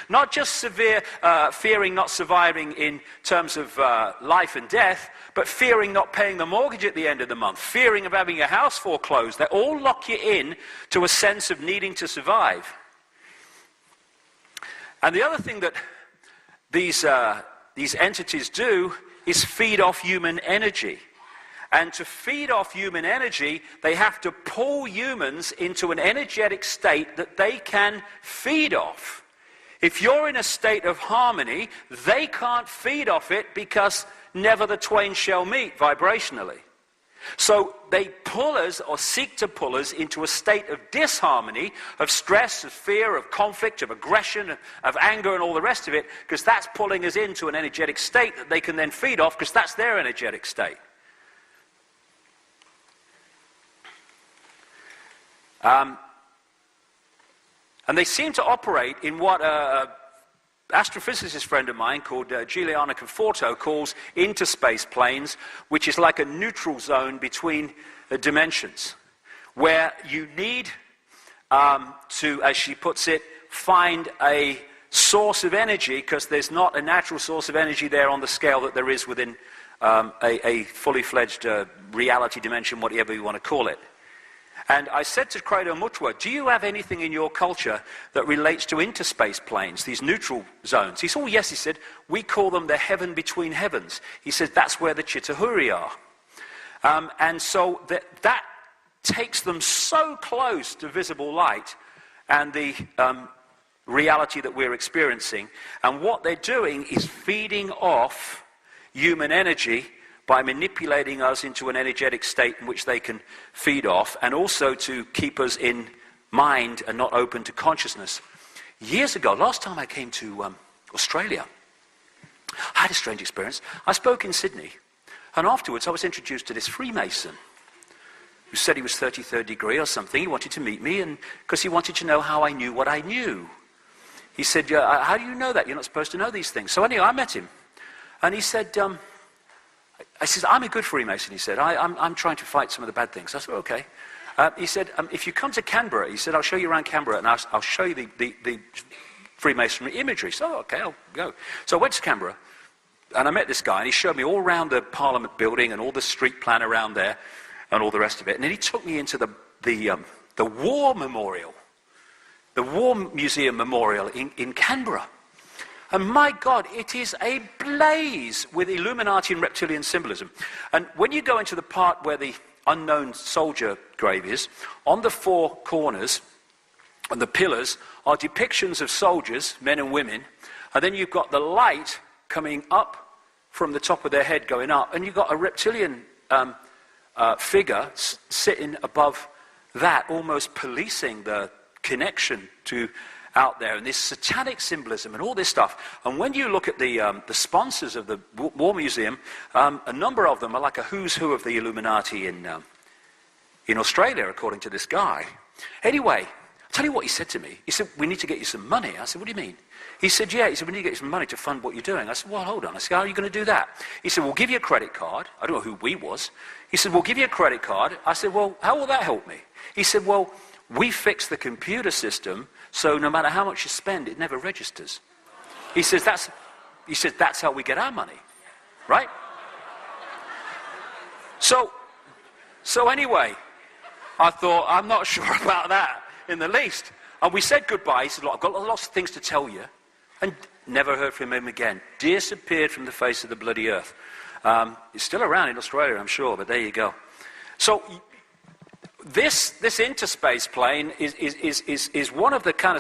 Not just severe fearing not surviving in terms of life and death, but fearing not paying the mortgage at the end of the month, fearing of having your house foreclosed. They all lock you in to a sense of needing to survive. And the other thing that these entities do is feed off human energy. And to feed off human energy, they have to pull humans into an energetic state that they can feed off. If you're in a state of harmony, they can't feed off it because never the twain shall meet vibrationally. So they pull us or seek to pull us into a state of disharmony, of stress, of fear, of conflict, of aggression, of anger and all the rest of it, because that's pulling us into an energetic state that they can then feed off because that's their energetic state. And they seem to operate in what an astrophysicist friend of mine called Giuliano Conforto calls interspace planes, which is like a neutral zone between dimensions, where you need to, as she puts it, find a source of energy, because there's not a natural source of energy there on the scale that there is within a fully fledged reality dimension, whatever you want to call it. And I said to Credo Mutwa, do you have anything in your culture that relates to interspace planes, these neutral zones? He said, oh yes, he said, we call them the heaven between heavens. He said, that's where the Chitahuri are. And so that takes them so close to visible light and the reality that we're experiencing. And what they're doing is feeding off human energy by manipulating us into an energetic state in which they can feed off, and also to keep us in mind and not open to consciousness. Years ago, last time I came to Australia, I had a strange experience. I spoke in Sydney, and afterwards I was introduced to this Freemason who said he was 33rd degree or something. He wanted to meet me, and because he wanted to know how I knew what I knew. He said, how do you know that? You're not supposed to know these things. So anyway, I met him, and he said, I said, I'm a good Freemason, he said. I'm trying to fight some of the bad things. I said, okay. He said, if you come to Canberra, he said, I'll show you around Canberra, and I'll show you the Freemasonry imagery. So, okay, I'll go. So I went to Canberra, and I met this guy, and he showed me all around the Parliament building and all the street plan around there and all the rest of it. And then he took me into the War Memorial, the War Museum Memorial in Canberra. And my God, it is a blaze with Illuminati and reptilian symbolism. And when you go into the part where the unknown soldier grave is, on the four corners and the pillars are depictions of soldiers, men and women, and then you've got the light coming up from the top of their head going up, and you've got a reptilian figure sitting above that, almost policing the connection to out there, and this satanic symbolism and all this stuff. And when you look at the sponsors of the War Museum, a number of them are like a who's who of the Illuminati in Australia, according to this guy. Anyway, I'll tell you what he said to me. He said, we need to get you some money. I said, what do you mean? He said, yeah. He said, we need to get you some money to fund what you're doing. I said, well, hold on. I said, how are you going to do that? He said, we'll give you a credit card. I don't know who we was. He said, we'll give you a credit card. I said, well, how will that help me? He said, well, we fix the computer system so no matter how much you spend, it never registers. He says, that's how we get our money, right? So anyway, I thought, I'm not sure about that in the least. And we said goodbye. He said, look, I've got lots of things to tell you. And never heard from him again. Disappeared from the face of the bloody earth. He's still around in Australia, I'm sure, but there you go. So this interspace plane is one of the kind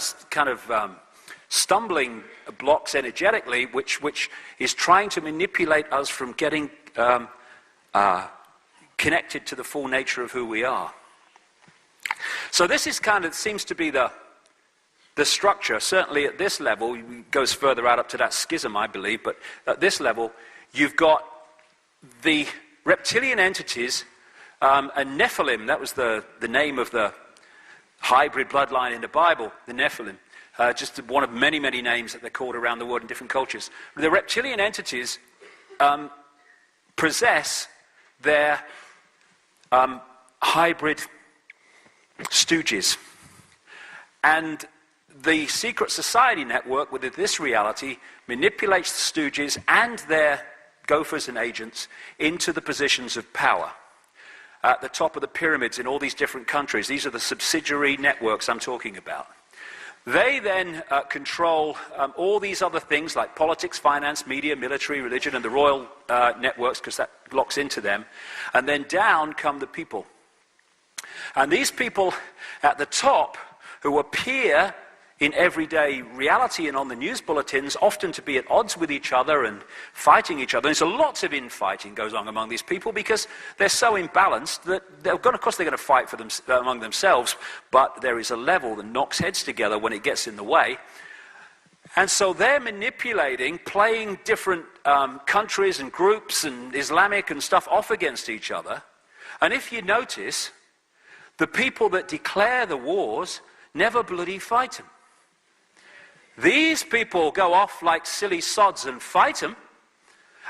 of stumbling blocks energetically, which is trying to manipulate us from getting connected to the full nature of who we are. So this is seems to be the structure. Certainly at this level, it goes further out up to that schism, I believe, but at this level, you've got the reptilian entities. And Nephilim, that was the name of the hybrid bloodline in the Bible, the Nephilim. Just one of many, many names that they're called around the world in different cultures. The reptilian entities possess their hybrid stooges. And the secret society network within this reality manipulates the stooges and their gophers and agents into the positions of power at the top of the pyramids in all these different countries. These are the subsidiary networks I'm talking about. They then control all these other things like politics, finance, media, military, religion, and the royal networks, because that locks into them. And then down come the people. And these people at the top, who appear in everyday reality and on the news bulletins, often to be at odds with each other and fighting each other. And so lots of infighting goes on among these people because they're so imbalanced that of course they're going to fight for them, among themselves, but there is a level that knocks heads together when it gets in the way. And so they're manipulating, playing different countries and groups and Islamic and stuff off against each other. And if you notice, the people that declare the wars never bloody fight them. These people go off like silly sods and fight them.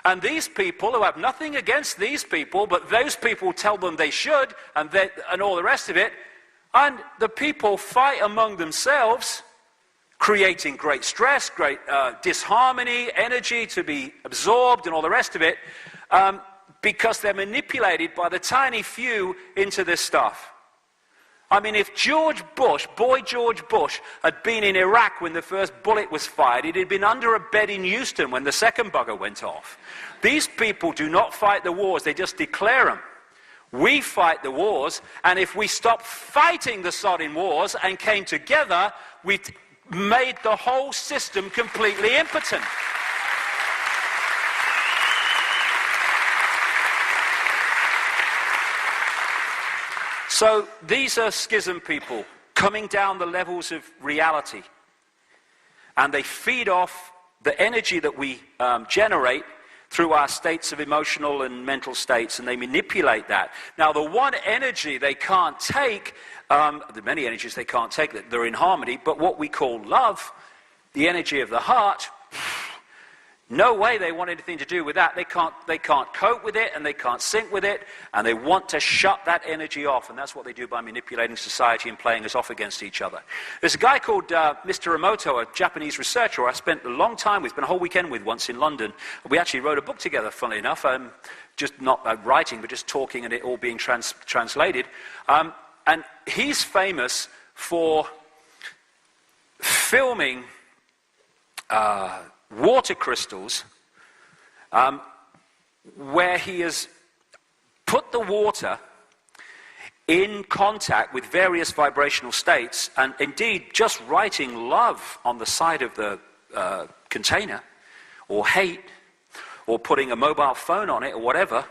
And these people who have nothing against these people, but those people tell them they should, and all the rest of it, and the people fight among themselves, creating great stress, great disharmony, energy to be absorbed, and all the rest of it, because they're manipulated by the tiny few into this stuff. I mean, if George Bush, boy George Bush, had been in Iraq when the first bullet was fired, he'd been under a bed in Houston when the second bugger went off. These people do not fight the wars, they just declare them. We fight the wars, and if we stopped fighting the sodding wars and came together, we made the whole system completely impotent. So these are schism people coming down the levels of reality. And they feed off the energy that we generate through our states of emotional and mental states, and they manipulate that. Now, the one energy they can't take, the many energies they can't take, that they're in harmony, but what we call love, the energy of the heart, no way they want anything to do with that. They can't cope with it, and they can't sync with it, and they want to shut that energy off, and that's what they do by manipulating society and playing us off against each other. There's a guy called Mr. Emoto, a Japanese researcher I spent a long time with, spent a whole weekend with once in London. We actually wrote a book together, funnily enough, just not writing, but just talking and it all being translated. And he's famous for filming water crystals where he has put the water in contact with various vibrational states, and indeed just writing love on the side of the container, or hate, or putting a mobile phone on it, or whatever.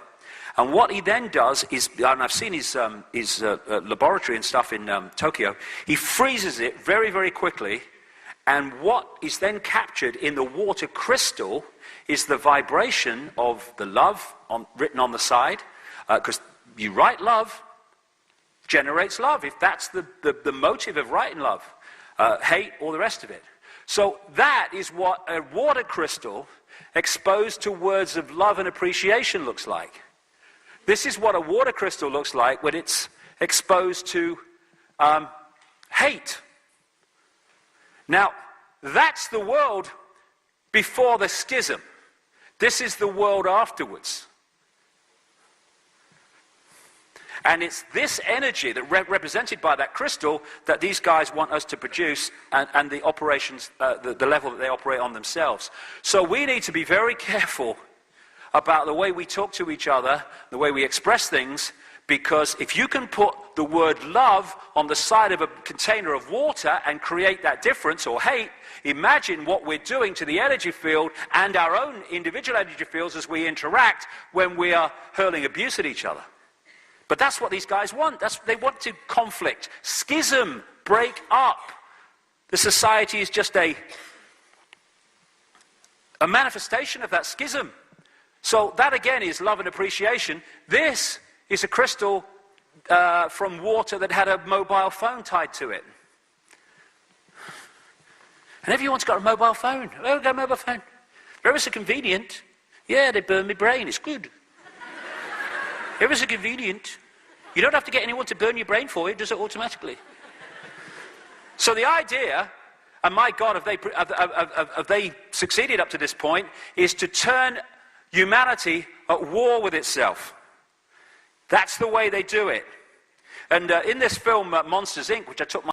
And what he then does is, and I've seen his laboratory and stuff in Tokyo, he freezes it very, very quickly. And what is then captured in the water crystal is the vibration of the love written on the side, because you write love, generates love, if that's the motive of writing love, hate, all the rest of it. So that is what a water crystal exposed to words of love and appreciation looks like. This is what a water crystal looks like when it's exposed to hate. Now, that's the world before the schism. This is the world afterwards. And it's this energy that represented by that crystal that these guys want us to produce, and the operations, the level that they operate on themselves. So we need to be very careful about the way we talk to each other, the way we express things, because if you can put the word love on the side of a container of water and create that difference, or hate, imagine what we're doing to the energy field and our own individual energy fields as we interact when we are hurling abuse at each other. But that's what these guys want. They want to conflict, schism, break up. The society is just a manifestation of that schism. So that again is love and appreciation. This is a crystal from water that had a mobile phone tied to it. And everyone's got a mobile phone. Oh, I've got a mobile phone. Ever so convenient. Yeah, they burn my brain. It's good. Ever so convenient. You don't have to get anyone to burn your brain for you. It does it automatically. So the idea and my God, have they succeeded up to this point, is to turn humanity at war with itself. That's the way they do it. And in this film, Monsters, Inc., which I took my